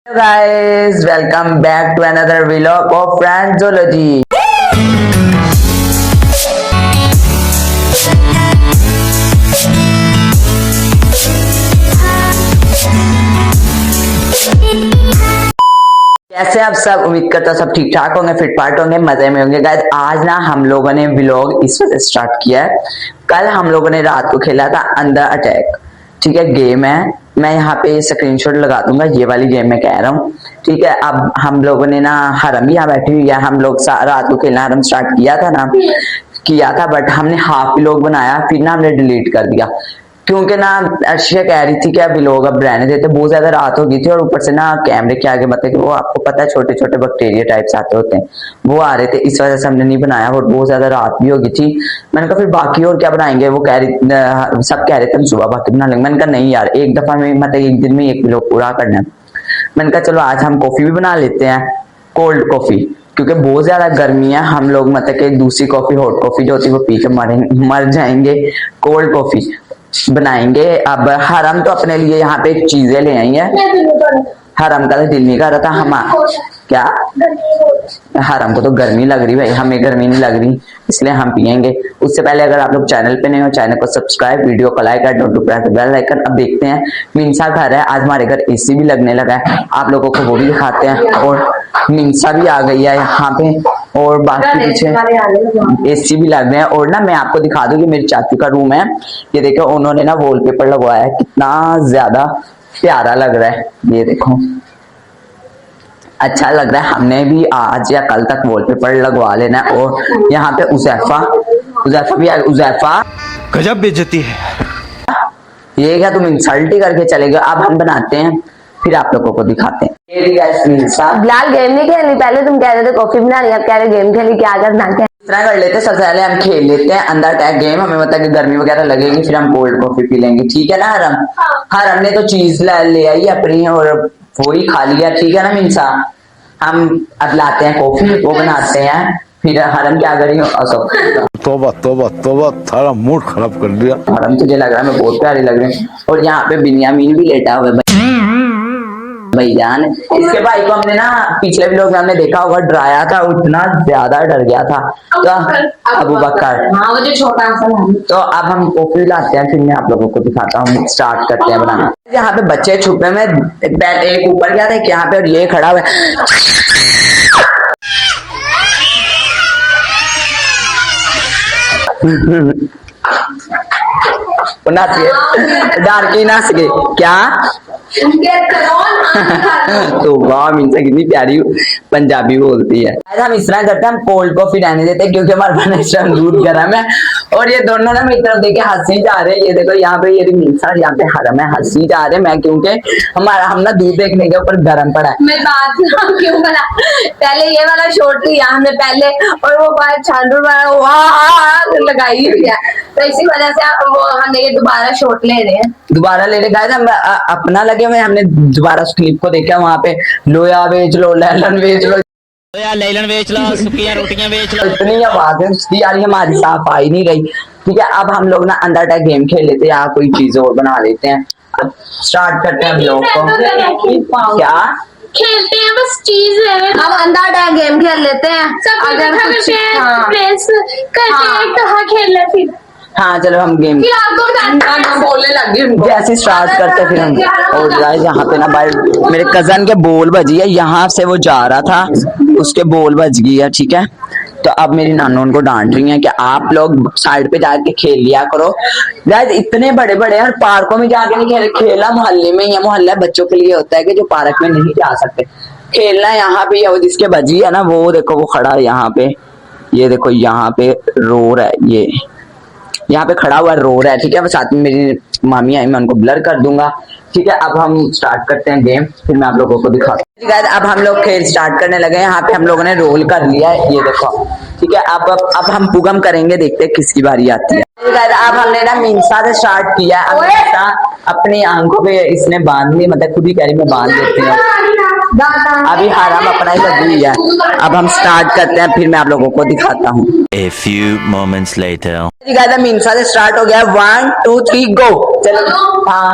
Hello guys, welcome back to another vlog of Franzology. कैसे आप सब, उम्मीद करता हूँ सब ठीक ठाक होंगे, फिट फाट होंगे, मजे में होंगे। गाइस आज ना हम लोगों ने व्लॉग इस वजह स्टार्ट किया है। कल हम लोगों ने रात को खेला था अंडर अटैक, ठीक है, गेम है। मैं यहाँ पे स्क्रीनशॉट लगा दूंगा, ये वाली गेम मैं कह रहा हूँ, ठीक है। अब हम लोगों ने ना, हरम भी यहाँ बैठी हुई है, हम लोग रात को खेलना हरम स्टार्ट किया था बट हमने हाफ व्लॉग बनाया, फिर ना हमने डिलीट कर दिया क्योंकि ना अर्शिया कह रही थी कि अब व्लॉग अब रहने देते, बहुत ज्यादा रात हो गई थी और ऊपर से ना कैमरे के आगे मतलब कि वो आपको पता है छोटे छोटे बैक्टीरिया टाइप्स आते होते हैं, वो आ रहे थे, इस वजह से हमने नहीं बनाया और बहुत ज्यादा रात भी हो गई थी। मैंने कहा फिर बाकी और क्या बनाएंगे, वो कह रही, सब कह रहे थे हम सुबह बाकी बना लेंगे। मैंने कहा नहीं यार, एक दफा में मतलब एक दिन में एक व्लॉग पूरा करना है। मैंने कहा चलो आज हम कॉफी भी बना लेते हैं, कोल्ड कॉफी, क्योंकि बहुत ज्यादा गर्मी है। हम लोग मतलब कि दूसरी कॉफी, हॉट कॉफी जो होती है वो पी के मर जाएंगे, कोल्ड कॉफी बनाएंगे। अब हरम तो अपने लिए यहाँ पे चीजें ले आई है, हरम का तो दिल नहीं कर रहा था। हम क्या, हरम को तो गर्मी लग रही भाई, हमें गर्मी नहीं लग रही, इसलिए हम पियेंगे। उससे पहले अगर आप लोग चैनल पे नए हो, चैनल को सब्सक्राइब, वीडियो को लाइक कर, don't to press the bell icon. अब देखते हैं, मिंसा घर है, आज हमारे घर एसी भी लगने लगा है, आप लोगों को वो भी दिखाते हैं। और मिंसा भी आ गई है यहाँ पे, और बाकी पीछे एसी भी लग रहे हैं। और ना मैं आपको दिखा दूं कि मेरी चाचू का रूम है, ये देखो उन्होंने ना वॉलपेपर लगवाया है, कितना ज्यादा प्यारा लग रहा है, ये देखो अच्छा लग रहा है। हमने भी आज या कल तक वॉलपेपर लगवा लेना है। और यहाँ पे उजैफा भी है, उजैफा गजब बेइज्जती है। ये क्या तुम इंसल्ट ही करके चले गए। अब हम बनाते हैं, फिर आप लोगों को दिखाते हैं। बिलाल गेम नहीं खेलनी, पहले तुम कह रहे थे कॉफी बनानी, अब कह रहे गेम खेली, क्या करना क्या इस तरह कर लेते हैं, सबसे पहले हम खेल लेते हैं अंदर अटैक गेम। हमें मतलब कि गर्मी वगैरह लगेगी, फिर हम कोल्ड कॉफी पी लेंगे, ठीक है ना हरम? हरम ने तो चीज ले आई अपनी और वो ही खा लिया, ठीक है ना मिंसा? हम अब लाते हैं कॉफी, वो बनाते हैं, फिर हरम क्या करेंगे। तौबा तौबा तौबा, सारा मूड खराब कर दिया। हरम तुझे लग रहा है मैं बहुत प्यारी लग रही हूँ। और यहाँ पे बिन्यामीन भी लेटा हुआ है भाईजान। इसके भाई को हमने ना पिछले व्लॉग में हमने देखा होगा, डराया था, उतना ज्यादा डर गया था। तो अबू बकर, हाँ वो जो छोटा सा। तो अब हम कॉफी लाते हैं, फिर मैं आप लोगों को दिखाता हूँ, स्टार्ट करते हैं बनाना। यहाँ पे बच्चे छुपे में, एक ऊपर गया था, यहाँ पे, और ये खड़ा हुआ है। डार्की नाच के क्या तो वाह, मिंसा कितनी प्यारी पंजाबी बोलती है। हम इस तरह करते हैं, हम कोल्ड कॉफी रहने देते हैं क्योंकि हमारे पास इस टाइम दूध गर्म है। और ये दोनों ना मेरी तरफ देखे हंसी जा रहे हैं, ये देखो यहाँ पे ये मिंसा, यहाँ पे हरम है, हंसी जा रहे हैं। मैं क्योंकि हम ना दूध देखने के ऊपर गर्म पड़ा है। मैं बात क्यों बना, पहले ये वाला शॉट लिया हमने पहले, और वो बात छांडू लगाई हुई है, तो इसी वजह से वो हमने ये दोबारा शॉट ले रहे हैं, दोबारा ले गए हम अपना लगे हुए, हमने दोबारा उस क्लिप को देखा, वहां पे लोया बेच लो, लैलन बेच लो, लैलन बेच लो, सुखियां रोटियां बेच लो, इतनी आवाजें उसकी आ रही, हमारी साफ आ ही नहीं रही, ठीक है। अब हम लोग ना अंदर अटैक गेम खेल लेते हैं, या कोई चीज और बना लेते हैं। अब स्टार्ट करते हैं व्लॉग को। क्या खेलते हैं, बस चीज है, हम अंदर अटैक गेम खेल लेते हैं। अगर कुछ प्रेस करते हैं तो हाँ खेल ले फिर। हाँ चलो हम गेम बोलने लग गए, जैसे स्टार्ट करते हैं फिर हम। और गाइस यहाँ पे ना भाई मेरे कजन के बॉल बजी है, यहाँ से वो जा रहा था, उसके बॉल बज गई है, ठीक है। तो अब मेरी नानू उनको डांट रही है कि आप लोग साइड पे जाके खेल लिया करो। गाइस इतने बड़े बड़े और पार्कों में जाके नहीं खेल, खेलना मोहल्ले में ही है, मोहल्ला बच्चों के लिए होता है कि जो पार्क में नहीं जा सकते, खेलना यहाँ पे। वो जिसके बजी है ना, वो देखो वो खड़ा है यहाँ पे, ये देखो यहाँ पे रो रहा है, ये यहाँ पे खड़ा हुआ रो रहा है, ठीक है। साथ में मेरी मामी आई, मैं उनको ब्लर कर दूंगा, ठीक है। अब हम स्टार्ट करते हैं गेम, फिर मैं आप लोगों को दिखाता हूँ। ठीक है, अब हम लोग खेल स्टार्ट करने लगे हैं। यहाँ पे हम लोगों ने रोल कर लिया है, ये देखो, ठीक है। अब हम पुगम करेंगे, देखते हैं किसकी बारी आती है। अब हमने ना मिंसा से स्टार्ट किया है। अब मिंसा अपनी आंखों पे इसने बांध ली, मतलब खुद ही कह रही मैं बांध देती हूँ। अभी हरम अपना ही लगी हुई है। अब हम स्टार्ट करते हैं, फिर मैं आप लोगों को दिखाता हूँ। A few moments later. मिंसा से स्टार्ट हो गया, 1 2 3 गो। चलो हाँ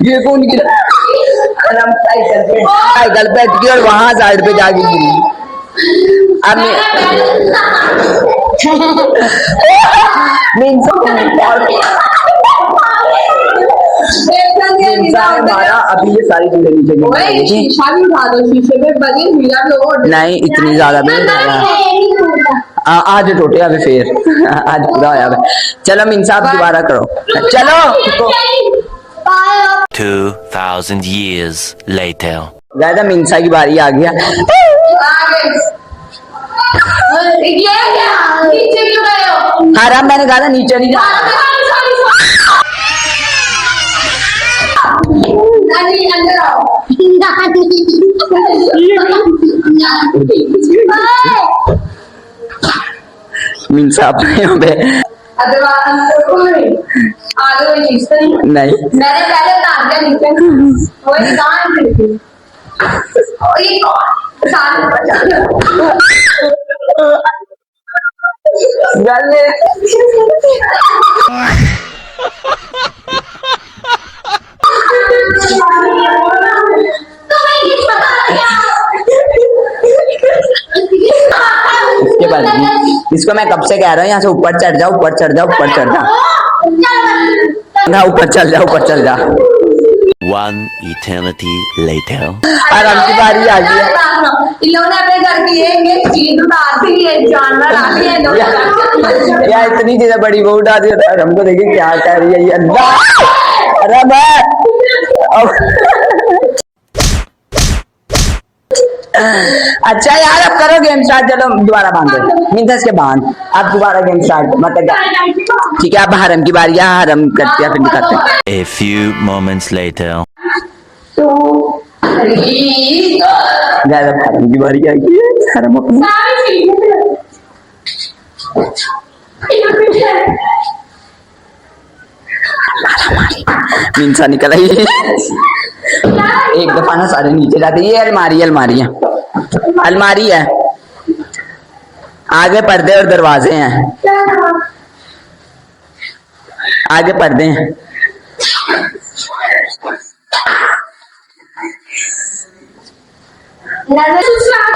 ये कौन गिरा? हम साइकिल पे अटकी और वहां साइड पे जाके गिरी। अब हमारा अभी ये सारी चीजें नीचे गिर जाएगी। शीशा भी उठा दो, शीशे पे बजे हीरा भी हो। नहीं इतनी ज्यादा भी आज टूटे अभी फिर आज पूरा होया है। चलो मीन साहब दोबारा करो। चलो 2000 years later. ज्यादा मिंसा की बारी आ गया। ये क्या नीचे क्यों गए हो? हाँ मैंने कहा था नीचे नहीं जाना। अंदर आओ। मिंसा अपने यहाँ पे नहीं मैंने पहले उतार दिया नीचे। वही कहाँ है फिर? ये कौन? साथ में बचा लिया। गल इसके बाद इसको मैं कब से कह रहा हूँ यहाँ से ऊपर चढ़ जाओ, ऊपर चढ़ जाओ, ऊपर चढ़ जाओ, ऊपर चल जा, ऊपर चल जा। One eternity later. आराम की बारी आ गई है। इन्होंने अपने घर की एक चीज उतार दी है, जानवर आ गए हैं लोग। यार इतनी चीजें बड़ी वो उठा दी है। हमको देखिए क्या कह रही है ये। अल्लाह अरे मैं अच्छा यार अब करो गेम स्टार्ट। चलो दोबारा बांधो मीन्स के बांध। अब दोबारा गेम स्टार्ट मतलब ठीक है। अब हरम की बारी है। हरम करते हैं फिर दिखाते हैं। A few moments later. ज्यादा हरम की बारी आ गई है। हरम अपनी मीन्सा निकल आई। एक दफा ना सारे नीचे जाते। ये अलमारी अलमारी है, अलमारी है। आगे पर्दे और दरवाजे हैं, आगे पर्दे हैं।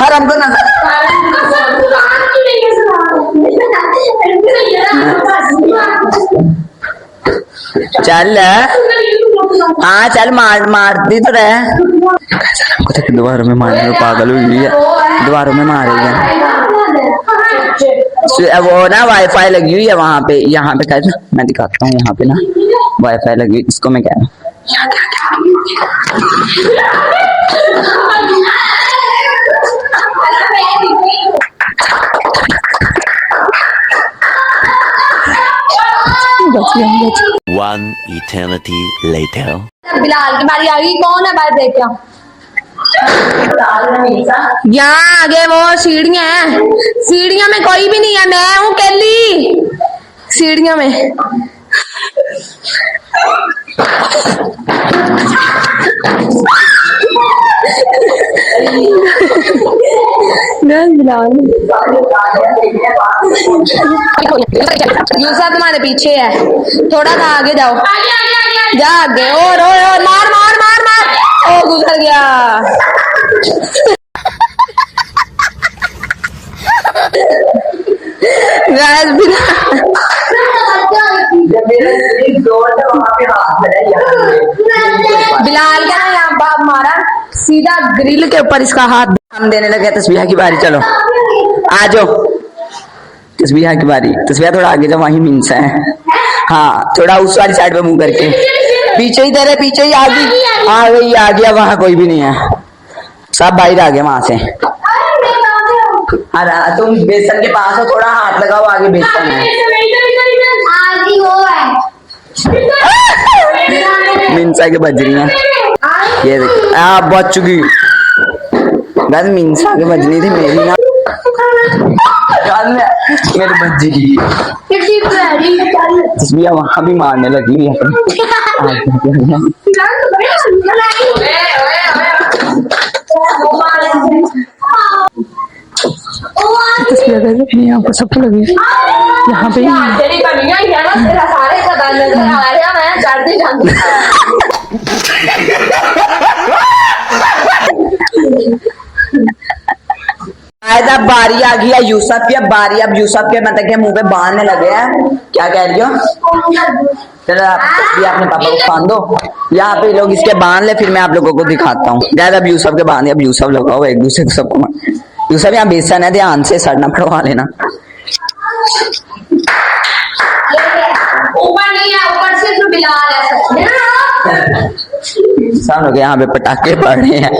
हर हमको नजर चल हाँ चल मारती तो रहे। हमको तक दोबारा में मारने में पागल हुई है। दोबारा में मारेगी वो ना वाईफाई लगी हुई है वहां पे। यहाँ पे कहते मैं दिखाता हूँ। यहाँ पे ना वाईफाई लगी हुई। इसको मैं कह रहा हूँ One eternity later. बिलाल की बारी आ गई। कौन है बाहर देख क्या? यहाँ आगे वो सीढ़ियाँ हैं, सीढ़ियों में कोई भी नहीं है। मैं हूँ केली सीढ़ियों में। यूसा तुम्हारे पीछे है, थोड़ा सा आगे जाओ। जा आगे। और मार मार मार मार। ओ गुजर गया। बिलाल का ना यहाँ बाप मारा सीधा ग्रिल के ऊपर इसका हाथ। हम देने लगे तस्बीहा की बारी। चलो आ जाओ तस्बीहा की बारी। तस्बीहा थोड़ा आगे जाओ, वहीं मीन्स है। हाँ थोड़ा उस वाली साइड पे मुंह करके। पीछे ही तेरे पीछे ही आ गई आ गया। वहां कोई भी नहीं है, सब बाहर आ गए वहां से। अरे तुम बेसन के पास हो, थोड़ा हाथ लगाओ। आगे बेसन है। मिंसा के बज रही है। ये देख आप बच चुकी। बस मिंसा के बजनी थी मेरी ना। मेरे बच्चे की तस्वीर वहां भी मारने लगी है। तस्वीर मेरी आंखों सबको लगी यहाँ पे तेरी बनिया ही है ना, तेरा सारे का दान नजर आ रहा है, मैं चढ़ती जाती शायद अब बारी आ गई है यूसुफ की, अब बारी अब यूसुफ के मतलब के मुंह पे बांधने लगे हैं। क्या कह रही हो? चलो ये अपने पापा को बांध दो, यहाँ पे लोग इसके बांध ले, फिर मैं आप लोगों को दिखाता हूँ। शायद अब यूसुफ के बांध, अब यूसुफ लगाओ एक दूसरे को सबको। यूसुफ यहाँ बेसन है, ध्यान से सड़ना पड़वा लेना। ऊपर नहीं है, ऊपर से तो बिलाल है सब लोग यहाँ पे पटाखे पड़ रहे हैं,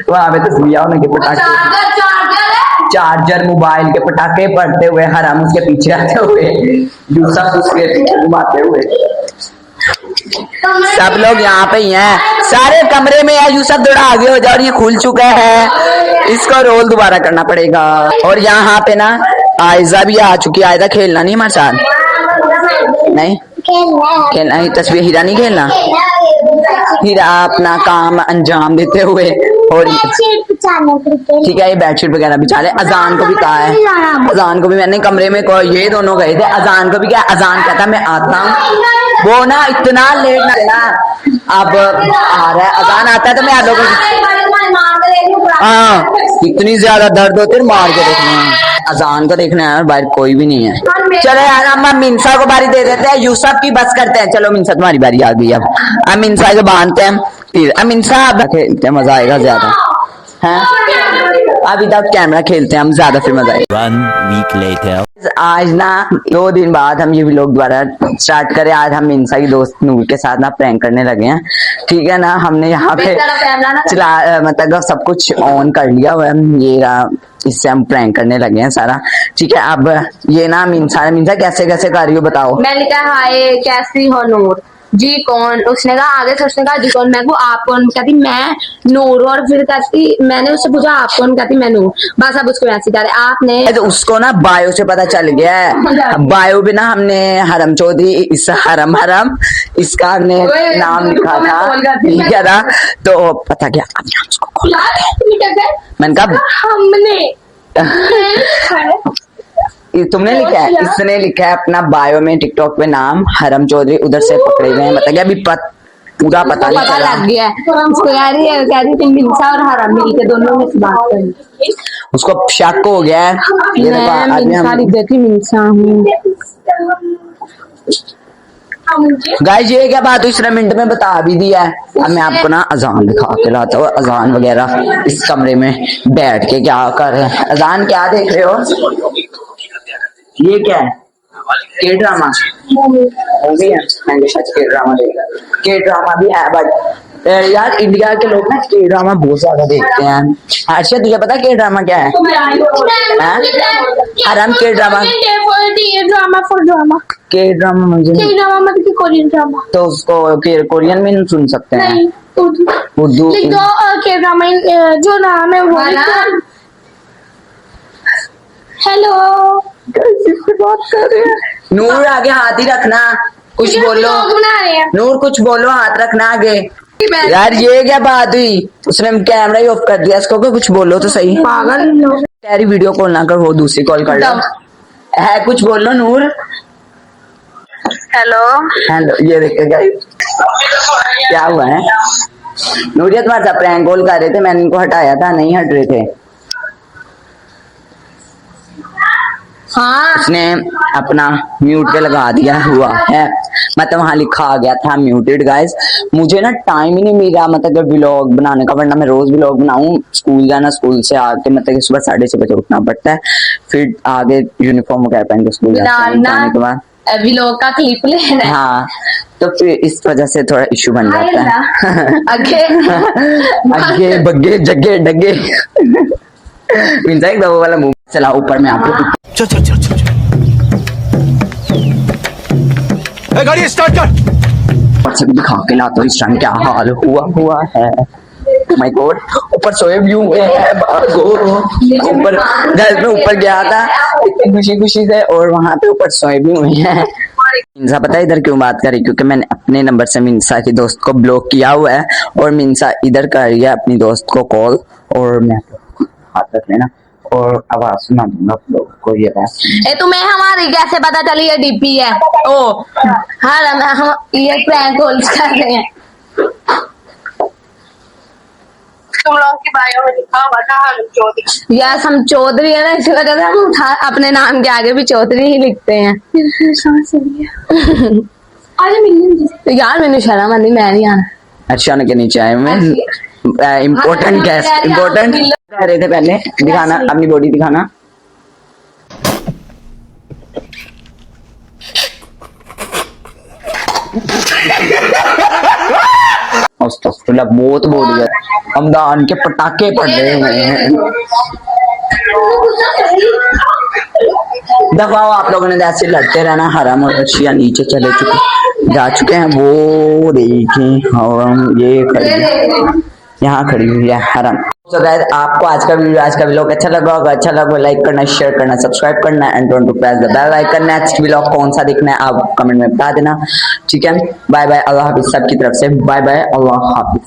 वहां पे तस्वीर उनके पटाखे, चार्जर मोबाइल के पटाखे पड़ते हुए, हराम उसके पीछे आते हुए, यूसुफ उसके पीछे घुमाते हुए। सब लोग यहाँ पे ही हैं, सारे कमरे में है। यूसुफ थोड़ा आगे हो जाओ, और ये खुल चुका है, इसको रोल दोबारा करना पड़ेगा। और यहाँ पे ना आयजा भी आ चुकी है। आयजा खेलना नहीं हमारे साथ? नहीं खेलना ही, तस्वीर हीरा नहीं खेलना। हीरा अपना काम अंजाम देते हुए, और ठीक है ये बेडशीट वगैरह बिछा ले। अजान को भी कहा है, अजान को भी मैंने कमरे में ये दोनों गए थे, अजान को भी क्या, अजान कहता मैं आता हूँ, वो ना इतना लेट ना, अब आ रहा है अजान आता है तो मैं आ लोगों हाँ इतनी ज्यादा दर्द होती है, मार के देखना। अजान को देखना है, बाहर कोई भी नहीं है। चलो यार हम मिंसा को बारी दे देते हैं, यूसुफ की बस करते हैं। चलो मिंसा तुम्हारी बारी आ गई, अब मिंसा को बांधते हैं, फिर अब मिंसा खेलते हैं, मजा आएगा ज्यादा है। अभी तक कैमरा खेलते हैं हम ज्यादा, फिर मजा आएगा। 1 week later. आज ना 2 दिन बाद हम ये व्लॉग दोबारा स्टार्ट करें। आज हम मिंसा की दोस्त नूर के साथ ना प्रैंक करने लगे हैं, ठीक है ना। हमने यहाँ पे चला मतलब सब कुछ ऑन कर लिया हुआ है, ये रहा, इससे हम प्रैंक करने लगे हैं सारा, ठीक है। अब ये ना मिंसा कैसे कैसे कर रही हो बताओ। मैंने कहा हाय कैसी हो नूर जी कौन, उसने कहा आगे से उसने कहा जी कौन, मैं को आप कौन, कहती मैं नूर, और फिर कहती मैंने उससे पूछा आप कौन, कहती मैं नूर, बस अब उसको मैसेज आ रहे आपने तो उसको ना बायो से पता चल गया है। बायो भी ना हमने हरम चौधरी, इस हरम इसका हमने नाम लिखा था, ठीक है ना, तो पता क्या अब हम उसको कॉल मैंने कहा हमने तुमने लिखा है, इसने लिखा है अपना बायो में टिकटॉक पे नाम हरम चौधरी, उधर से पकड़े गए हैं। मतलब कि अभी पूरा पता नहीं चला, लग गया उसको, कह रही तुम मिंसा और हरम मिल के दोनों में से बात कर, उसको शक हो गया है। ये देखो अभी मिंसा हूँ गाइस, ये क्या बात हुई, इसने मिनट में बता भी दिया है। अब मैं आपको ना अजान दिखा के लाता हूँ, अजान वगैरह इस कमरे में बैठ के क्या कर रहे हैं। अजान क्या देख रहे हो, ये क्या है, के ड्रामा मूवी है, मैंने शायद के ड्रामा देखा, के ड्रामा भी है, बट यार इंडिया के लोग ना के ड्रामा बहुत ज्यादा देखते हैं। अच्छा तुझे पता के ड्रामा क्या है? हरम के ड्रामा, के ड्रामा मुझे मतलब कोरियन ड्रामा, तो उसको कोरियन में नहीं सुन सकते हैं, उर्दू के ड्रामा जो नाम है वो हेलो बात कर रहे हैं। नूर आगे हाथ ही रखना, कुछ बोलो नूर, कुछ बोलो, हाथ रखना आगे। यार ये क्या बात हुई, उसने कैमरा ही ऑफ कर दिया, इसको कुछ बोलो तो सही। पागल तेरी वीडियो कॉल ना कर, वो दूसरी कॉल कर लो है, कुछ बोलो नूर। हेलो हेलो, ये देखिएगा क्या हुआ है। नूरिया तुम्हारे साथ प्रैंक कॉल कर रहे थे, मैंने इनको हटाया था, नहीं हट रहे थे। हाँ उसने अपना म्यूट पे लगा दिया हुआ है, मतलब वहां लिखा आ गया था म्यूटेड। गाइस मुझे ना टाइम ही नहीं मिल रहा मतलब व्लॉग बनाने का, वरना मैं रोज व्लॉग बनाऊं। स्कूल जाना, स्कूल से आके मतलब कि सुबह 6:30 बजे उठना पड़ता है, फिर आगे यूनिफॉर्म वगैरह पहन के स्कूल जाने के बाद व्लॉग का क्लिप लेना है। हाँ, तो फिर इस वजह से थोड़ा इशू बन जाता है। आगे बग्गे जग्गे डगे एक दो वाला मुंह चला ऊपर में आपको। चल चल चल चल गाड़ी स्टार्ट कर। ऊपर से भी दिखा के लाता हूँ इस टाइम क्या हाल हुआ है। माय गॉड, ऊपर सोए भी हुए हैं, ऊपर घर में ऊपर गया था इतनी खुशी से, और वहां पे ऊपर सोए भी हुए हैं। मिंसा पता है इधर क्यों बात करी, क्योंकि मैंने अपने नंबर से मिंसा की दोस्त को ब्लॉक किया हुआ है, और मिंसा इधर कर रही है अपनी दोस्त को कॉल, और मैं हाथ रख लेना, और आवाज सुना दूंगा आप लोगों को ये बात। ए तुम्हें हमारी कैसे पता चली ये डीपी है? ओ हाँ हम ये प्रैंक कॉल्स कर रहे हैं। तुम लोगों की बायो में लिखा हुआ था हम चौधरी। यस हम चौधरी है ना, इसी वजह से हम अपने नाम के आगे भी चौधरी ही लिखते हैं। तो यार मैंने शर्म आनी, मैं नहीं आना। अच्छा के नीचे आए मैं इम्पोर्टेंट गेस्ट इम्पोर्टेंट कह रहे थे पहले दिखाना अपनी बॉडी दिखाना। अस्तगफुरुल्लाह बहुत बॉडी है, रमजान के पटाखे पड़ रहे हैं। दबाओ आप लोगों ने ऐसे लड़ते रहना। हराम और रशिया नीचे चले जा चुके हैं, वो देखें हम ये खड़ी यहाँ खड़ी हुई है हराम। तो गाइस आपको आज का व्लॉग अच्छा लगा होगा, अच्छा लगा लाइक करना, शेयर करना, सब्सक्राइब करना and don't to press the bell icon. Next vlog कौन सा देखना है आप कमेंट में बता देना, ठीक है। बाय बाय, अल्लाह हाफिज सबकी तरफ से, बाय बाय, अल्लाह हाफिज।